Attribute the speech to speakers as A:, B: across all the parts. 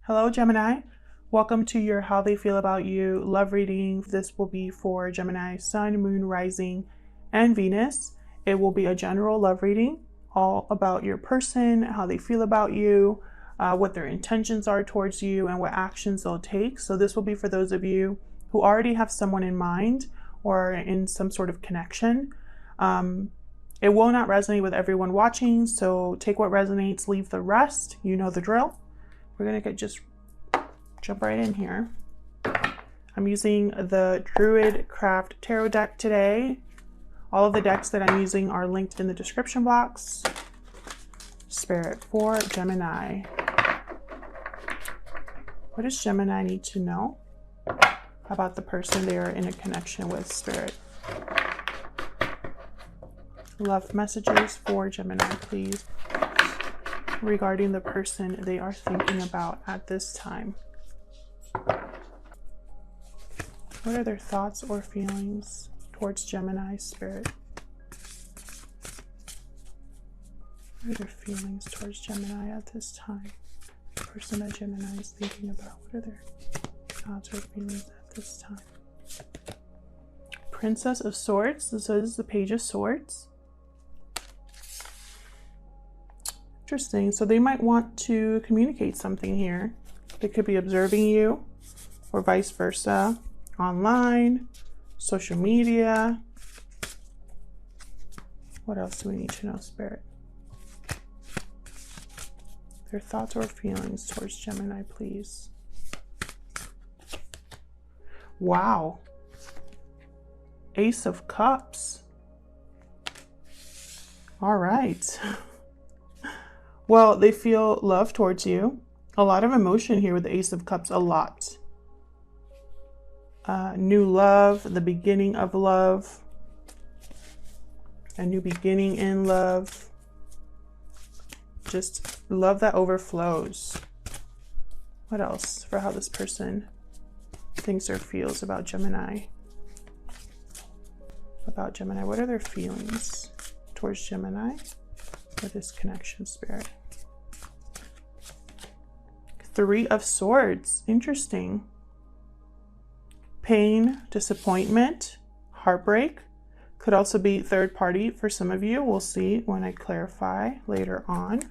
A: Hello, Gemini. Welcome to your How They Feel About You love reading. This will be for Gemini, Sun, Moon, Rising, and Venus. It will be a general love reading, all about your person, how they feel about you, what their intentions are towards you, and what actions they'll take. So this will be for those of you who already have someone in mind or in some sort of connection. It will not resonate with everyone watching, so take what resonates, leave the rest. You know the drill. We're gonna jump right in here. I'm using the Druid Craft Tarot deck today. All of the decks that I'm using are linked in the description box. Spirit for Gemini. What does Gemini need to know about the person they are in a connection with, Spirit? Love messages for Gemini, please, regarding the person they are thinking about at this time. What are their thoughts or feelings towards Gemini, Spirit? What are their feelings towards Gemini at this time? The person that Gemini is thinking about. What are their thoughts or feelings at this time? Princess of Swords. So this is the Page of Swords. Interesting. So they might want to communicate something here. They could be observing you, or vice versa, online, social media. What else do we need to know, Spirit? Their thoughts or feelings towards Gemini, please. Wow. Ace of Cups. All right. Well, they feel love towards you. A lot of emotion here with the Ace of Cups, a lot. New love, the beginning of love. A new beginning in love. Just love that overflows. What else for how this person thinks or feels about Gemini? About Gemini, what are their feelings towards Gemini with this connection, Spirit? Three of Swords, interesting. Pain, disappointment, heartbreak. Could also be third party for some of you. We'll see when I clarify later on.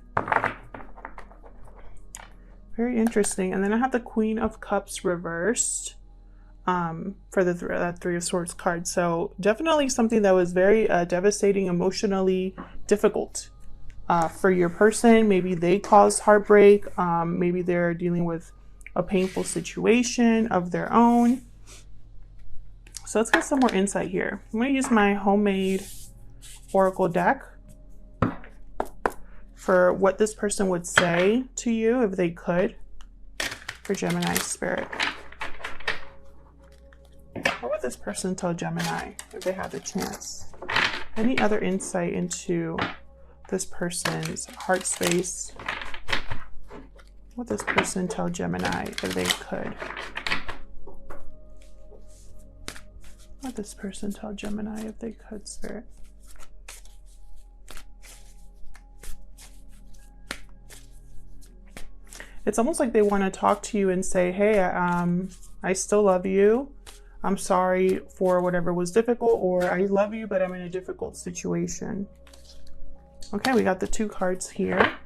A: Very interesting. And then I have the Queen of Cups reversed for that Three of Swords card. So definitely something that was very devastating, emotionally difficult for your person. Maybe they caused heartbreak. Maybe they're dealing with a painful situation of their own. So let's get some more insight here. I'm going to use my homemade oracle deck for what this person would say to you if they could for Gemini, Spirit. What would this person tell Gemini if they had the chance? Any other insight into this person's heart space? What would this person tell Gemini if they could? What would this person tell Gemini if they could, Spirit? It's almost like they want to talk to you and say, hey, I still love you. I'm sorry for whatever was difficult, or I love you, but I'm in a difficult situation. Okay, we got the two cards here.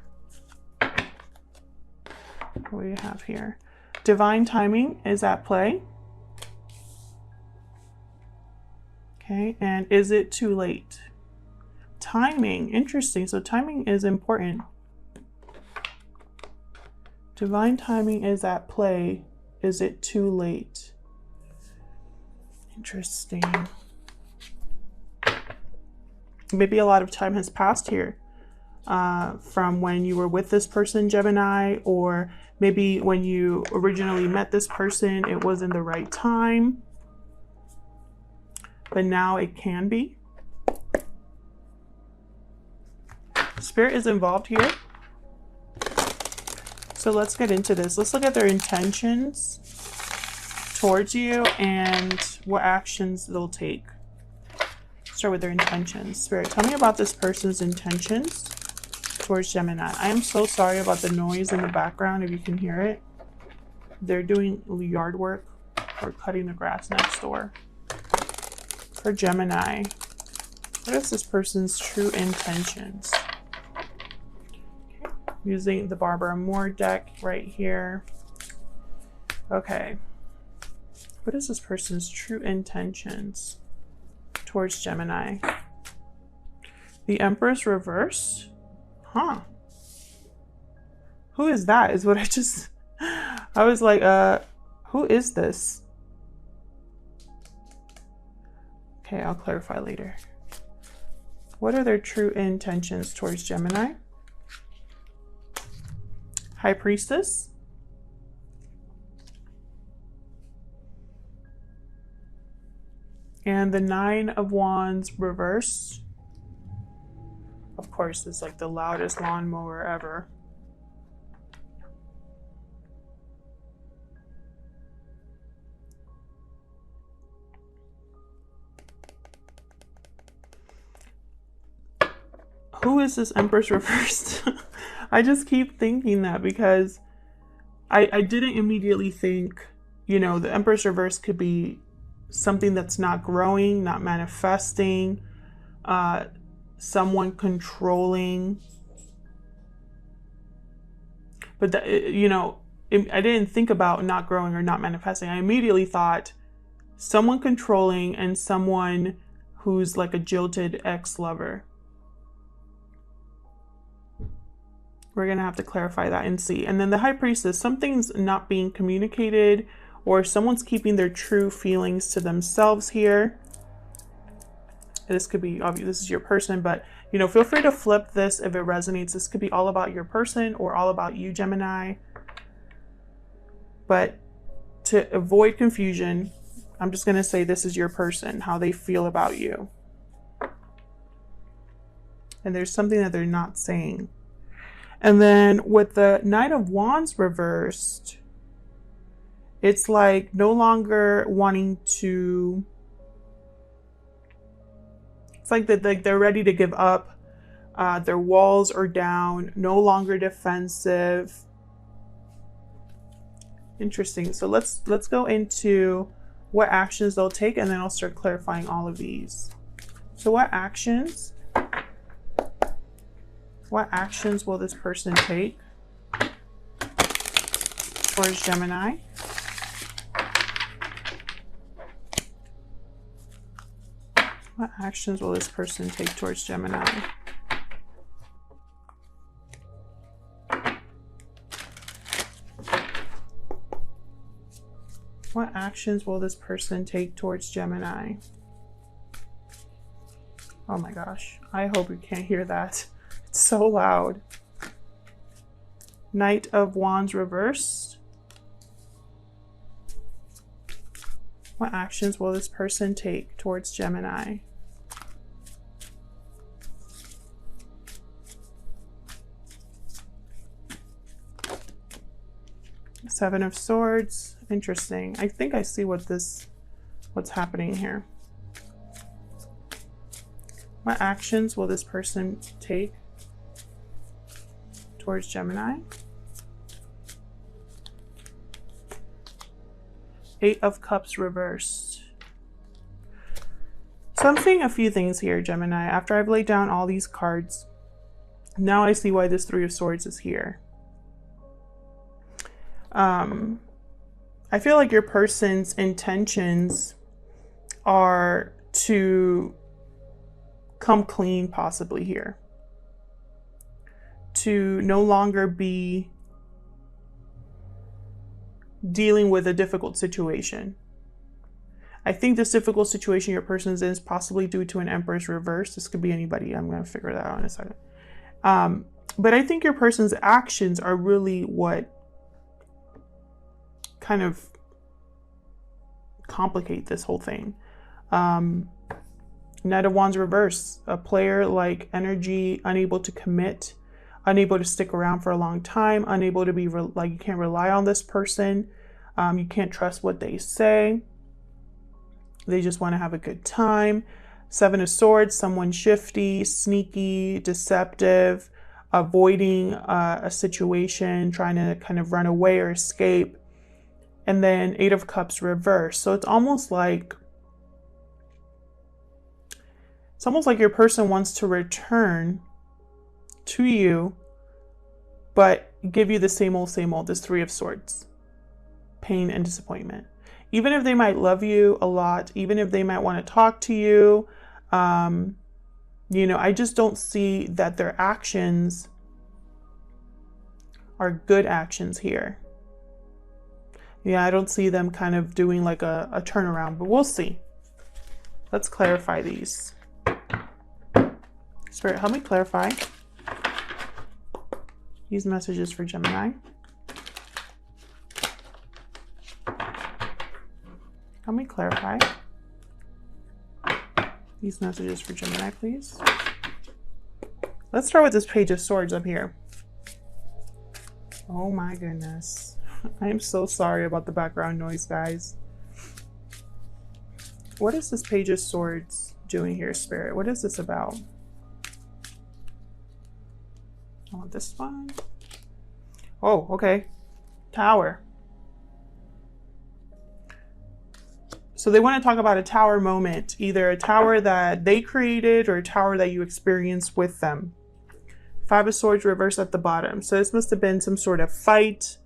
A: What do we have here? Divine timing is at play. Okay, and is it too late? Timing, interesting. So timing is important. Divine timing is at play. Is it too late? Interesting. Maybe a lot of time has passed here from when you were with this person, Gemini, or maybe when you originally met this person, it wasn't the right time. But now it can be. Spirit is involved here. So let's get into this. Let's look at their intentions towards you and what actions they'll take. Start with their intentions. Spirit, tell me about this person's intentions towards Gemini. I am so sorry about the noise in the background if you can hear it. They're doing yard work or cutting the grass next door. For Gemini, what is this person's true intentions? Using the Barbara Moore deck right here. Okay. What is this person's true intentions towards Gemini? The Empress reversed? Huh. Who is that? Is what I was like, who is this? Okay, I'll clarify later. What are their true intentions towards Gemini? High Priestess. And the Nine of Wands reversed. Of course, it's like the loudest lawnmower ever. Who is this Empress reversed? I just keep thinking that because I didn't immediately think, you know, the Empress reversed could be something that's not growing, not manifesting, someone controlling. But that, you know, I didn't think about not growing or not manifesting. I immediately thought someone controlling and someone who's like a jilted ex-lover. We're going to have to clarify that and see. And then the High Priestess, something's not being communicated or someone's keeping their true feelings to themselves here. This could be obvious, this is your person, but you know, feel free to flip this if it resonates. This could be all about your person or all about you, Gemini. But to avoid confusion, I'm just going to say this is your person, how they feel about you. And there's something that they're not saying. And then with the Knight of Wands reversed, it's like no longer wanting to, it's like that, like they're ready to give up. Their walls are down, no longer defensive. Interesting. So let's go into what actions they'll take, and then I'll start clarifying all of these. So what actions will this person take towards Gemini? What actions will this person take towards Gemini? What actions will this person take towards Gemini? Oh my gosh, I hope you can't hear that. It's so loud. Knight of Wands reversed. What actions will this person take towards Gemini? Seven of Swords. Interesting. I think I see what's happening here. What actions will this person take towards Gemini? Eight of Cups reversed. So I'm seeing a few things here, Gemini. After I've laid down all these cards, now I see why this Three of Swords is here. I feel like your person's intentions are to come clean, possibly here. To no longer be dealing with a difficult situation. I think this difficult situation your person's in is possibly due to an Empress reverse. This could be anybody. I'm going to figure that out in a second. But I think your person's actions are really what kind of complicate this whole thing. Knight of Wands reverse, a player like energy, unable to commit, unable to stick around for a long time, unable to be like you can't rely on this person. You can't trust what they say. They just want to have a good time. Seven of Swords, someone shifty, sneaky, deceptive, avoiding a situation, trying to kind of run away or escape. and then Eight of Cups reversed. So it's almost like your person wants to return to you, but give you the same old, this Three of Swords. Pain and disappointment. Even if they might love you a lot, even if they might want to talk to you, you know, I just don't see that their actions are good actions here. Yeah, I don't see them kind of doing like a turnaround, but we'll see. Let's clarify these. Spirit, help me clarify these messages for Gemini. Help me clarify these messages for Gemini, please. Let's start with this Page of Swords up here. Oh my goodness. I am so sorry about the background noise, guys. What is this Page of Swords doing here, Spirit? What is this about? Oh, this one. Oh, okay. Tower. So they want to talk about a tower moment, either a tower that they created or a tower that you experienced with them. Five of Swords reversed at the bottom. So this must have been some sort of fight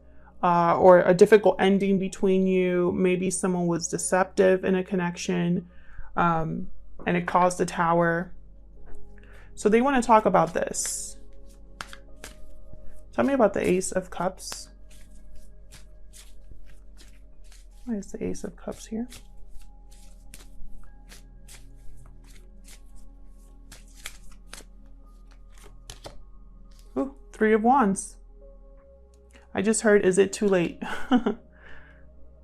A: or a difficult ending between you. Maybe someone was deceptive in a connection and it caused a tower. So they want to talk about this. Tell me about the Ace of Cups. Why is the Ace of Cups here? Ooh, Three of Wands. I just heard, is it too late?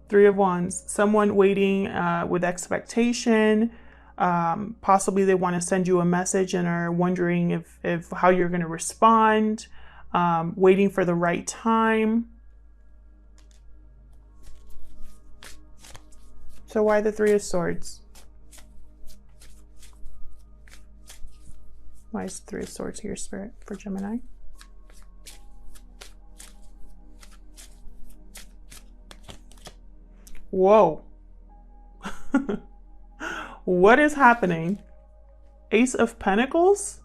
A: Three of Wands. Someone waiting with expectation. Possibly they want to send you a message and are wondering if how you're going to respond. Waiting for the right time. So why the Three of Swords? Why is the Three of Swords here, Spirit, for Gemini? Whoa. What is happening? Ace of Pentacles?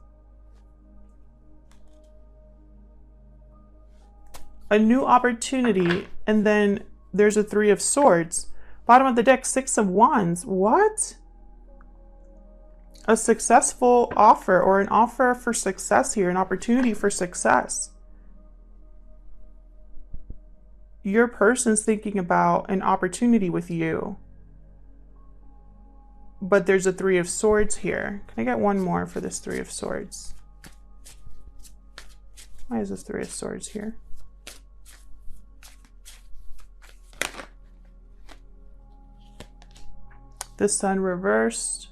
A: A new opportunity, and then there's a Three of Swords. Bottom of the deck, Six of Wands. What? A successful offer, or an offer for success here, an opportunity for success. Your person's thinking about an opportunity with you. But there's a Three of Swords here. Can I get one more for this Three of Swords? Why is this Three of Swords here? The Sun reversed.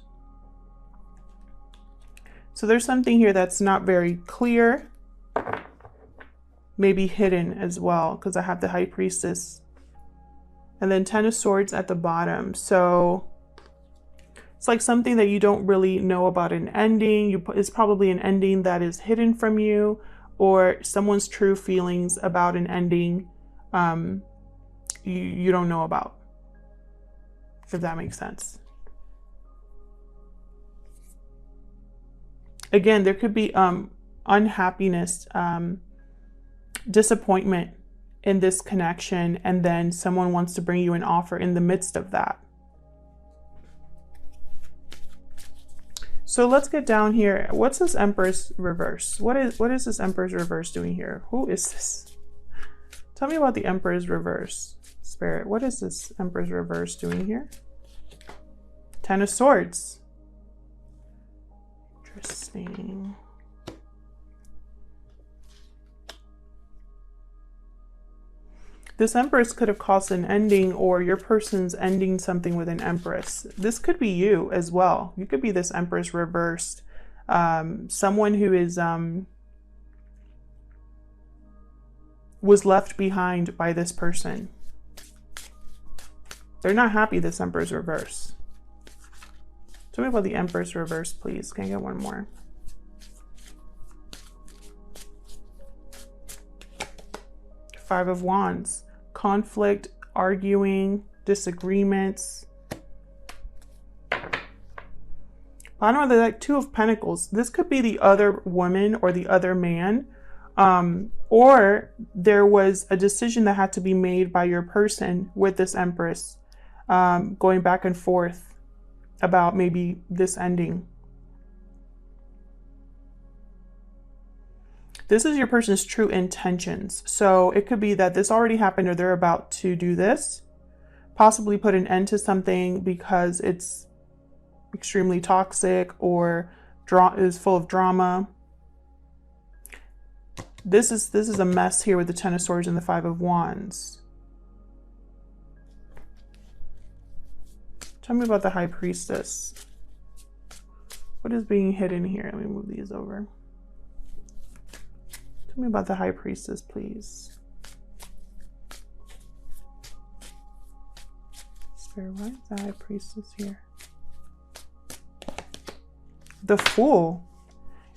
A: So there's something here that's not very clear. Maybe hidden as well, because I have the High Priestess. And then Ten of Swords at the bottom. So it's like something that you don't really know about an ending. It's probably an ending that is hidden from you, or someone's true feelings about an ending you don't know about. If that makes sense. Again, there could be unhappiness, disappointment in this connection, and then someone wants to bring you an offer in the midst of that. So let's get down here. What's this Empress reverse? What is this Empress reverse doing here? Who is this? Tell me about the Empress reverse, Spirit. What is this Empress reverse doing here? Ten of Swords. Interesting. This Empress could have caused an ending, or your person's ending something with an Empress. This could be you as well. You could be this Empress reversed. Someone who is was left behind by this person. They're not happy this Empress reverse. Tell me about the Empress reverse, please. Can I get one more? Five of Wands. Conflict, arguing, disagreements. Bottom of the deck, Two of Pentacles. This could be the other woman or the other man. Or there was a decision that had to be made by your person with this Empress, going back and forth about maybe this ending. This is your person's true intentions. So it could be that this already happened or they're about to do this. Possibly put an end to something because it's extremely toxic or is full of drama. This is a mess here with the Ten of Swords and the Five of Wands. Tell me about the High Priestess. What is being hidden here? Let me move these over. Tell me about the High Priestess, please. Spirit, why is the High Priestess here? The Fool.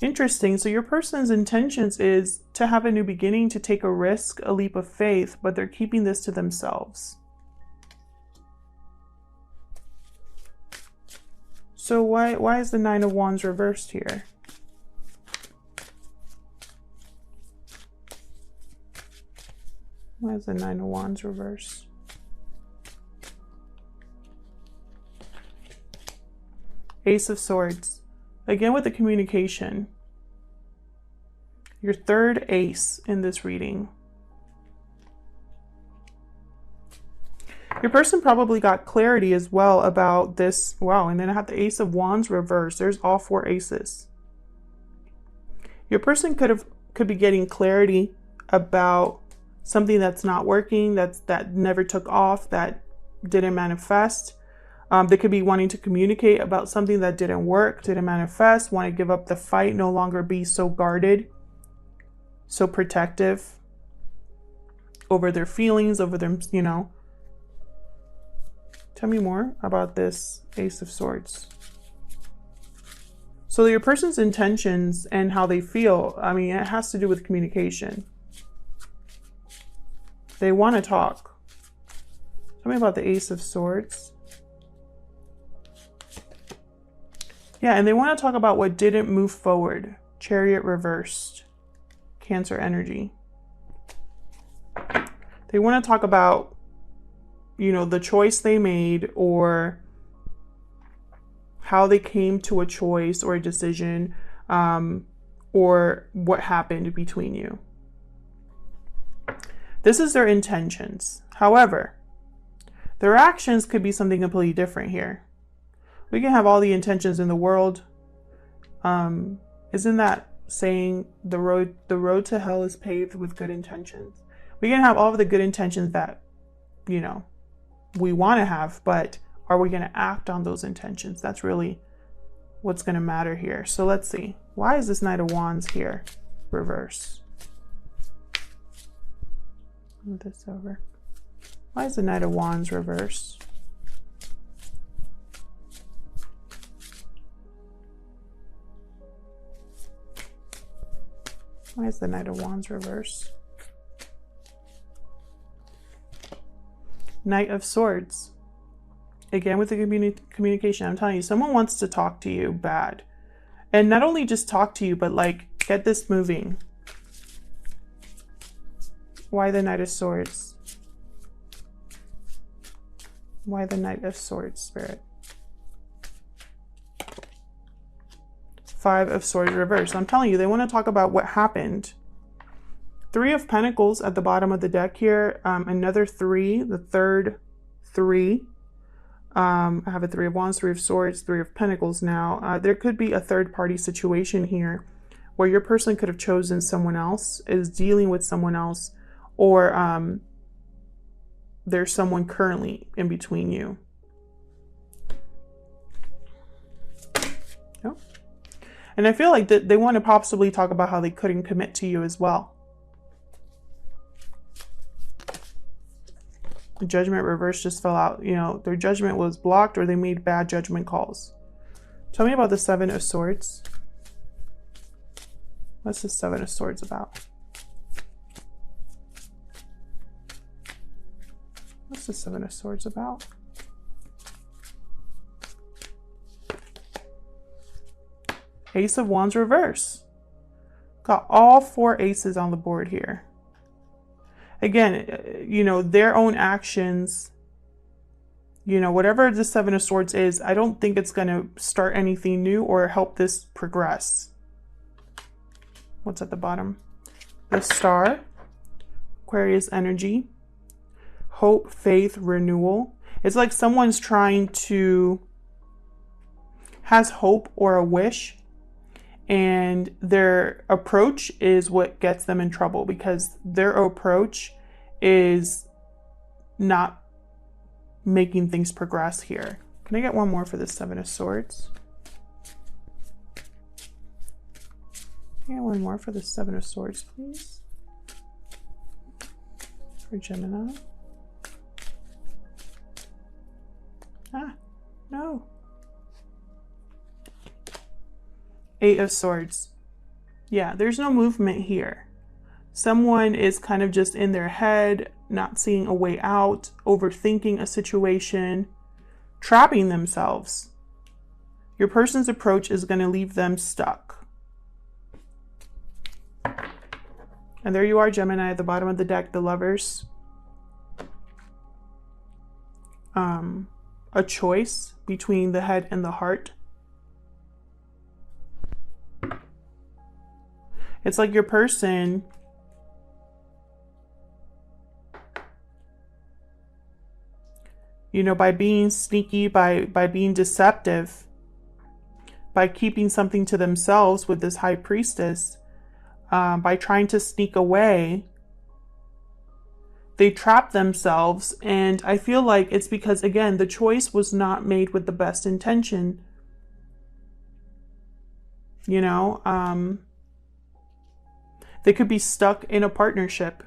A: Interesting. So your person's intentions is to have a new beginning, to take a risk, a leap of faith, but they're keeping this to themselves. So why is the Nine of Wands reversed here? Why is the Nine of Wands reversed? Ace of Swords. Again with the communication. Your third ace in this reading. Your person probably got clarity as well about this. Wow, and then I have the Ace of Wands reversed. There's all four aces. Your person could be getting clarity about something that's not working, that never took off, that didn't manifest. They could be wanting to communicate about something that didn't work, didn't manifest, want to give up the fight, no longer be so guarded, so protective over their feelings, over their, you know. Tell me more about this Ace of Swords. So your person's intentions and how they feel, I mean, it has to do with communication. They want to talk. Tell me about the Ace of Swords. Yeah, and they want to talk about what didn't move forward. Chariot reversed. Cancer energy. They want to talk about, you know, the choice they made or how they came to a choice or a decision, or what happened between you. This is their intentions. However, their actions could be something completely different here. We can have all the intentions in the world. Isn't that saying the road to hell is paved with good intentions? We can have all of the good intentions that, you know, we want to have, but are we going to act on those intentions? That's really what's going to matter here. So let's see. Why is this Knight of Wands here? Reverse. Move this over. Why is the Knight of Wands reverse? Why is the Knight of Wands reversed? Knight of Swords. Again, with the communication, I'm telling you, someone wants to talk to you bad. And not only just talk to you, but like, get this moving. Why the Knight of Swords? Why the Knight of Swords, Spirit? Five of Swords reversed. I'm telling you, they want to talk about what happened. Three of Pentacles at the bottom of the deck here. Another three, the third three. I have a Three of Wands, Three of Swords, Three of Pentacles now. There could be a third party situation here where your person could have chosen someone else, is dealing with someone else, or there's someone currently in between you. Yep. And I feel like that they want to possibly talk about how they couldn't commit to you as well. The Judgment reverse just fell out. You know, their judgment was blocked or they made bad judgment calls. Tell me about the Seven of Swords. What's the Seven of Swords about? What's the Seven of Swords about? Ace of Wands reverse. Got all 4 aces on the board here. Again, you know, their own actions, you know, whatever the Seven of Swords is, I don't think it's going to start anything new or help this progress. What's at the bottom? The Star, Aquarius energy, hope, faith, renewal. It's like someone's trying to, has hope or a wish, and their approach is what gets them in trouble, because their approach is not making things progress here. Can I get one more for the Seven of Swords? Can I get one more for the Seven of Swords, please? For Gemini. Ah, no. Eight of Swords. Yeah, there's no movement here. Someone is kind of just in their head, not seeing a way out, overthinking a situation, trapping themselves. Your person's approach is going to leave them stuck. And there you are, Gemini, at the bottom of the deck, the Lovers. A choice between the head and the heart. It's like your person you know, by being sneaky, by being deceptive, by keeping something to themselves with this High Priestess, by trying to sneak away, they trap themselves. And I feel like it's because, again, the choice was not made with the best intention. You know, they could be stuck in a partnership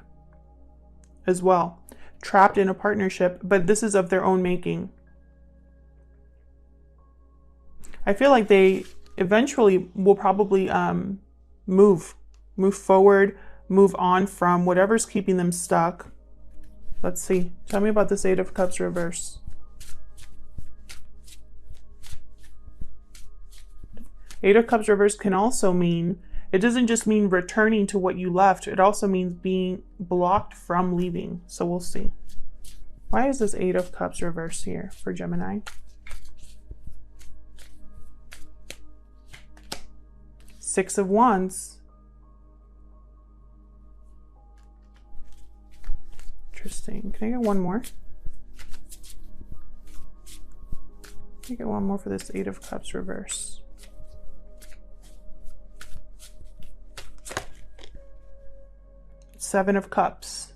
A: as well, trapped in a partnership, but this is of their own making. I feel like they eventually will probably move forward, move on from whatever's keeping them stuck. Let's see. Tell me about this Eight of Cups reverse. Eight of Cups reverse can also mean, it doesn't just mean returning to what you left. It also means being blocked from leaving. So we'll see. Why is this Eight of Cups reverse here for Gemini? Six of Wands. Interesting. Can I get one more? Can I get one more for this Eight of Cups reverse? Seven of Cups.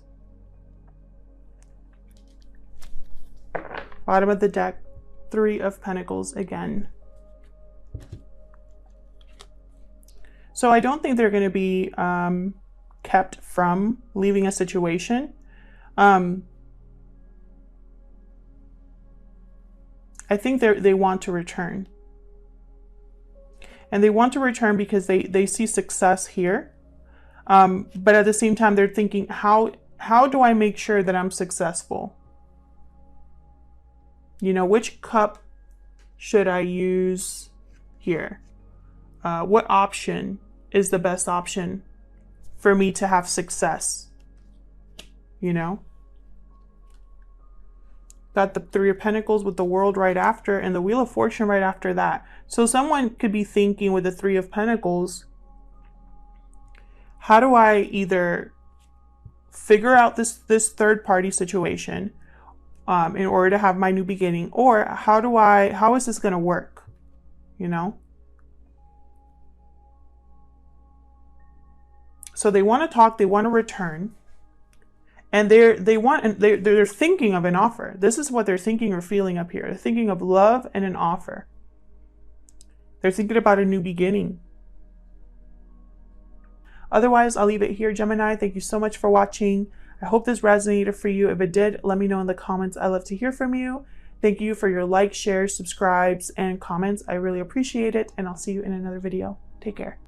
A: Bottom of the deck, Three of Pentacles again. So I don't think they're going to be kept from leaving a situation. I think they want to return. And they want to return because they see success here. But at the same time, they're thinking, how do I make sure that I'm successful? You know, which cup should I use here? What option is the best option for me to have success? You know? Got the Three of Pentacles with the World right after and the Wheel of Fortune right after that. So someone could be thinking with the Three of Pentacles, how do I either figure out this third party situation in order to have my new beginning, or how is this going to work? You know? So they want to talk, they want to return, and they're thinking of an offer. This is what they're thinking or feeling up here. They're thinking of love and an offer. They're thinking about a new beginning. Otherwise, I'll leave it here, Gemini. Thank you so much for watching. I hope this resonated for you. If it did, let me know in the comments. I love to hear from you. Thank you for your likes, shares, subscribes, and comments. I really appreciate it, and I'll see you in another video. Take care.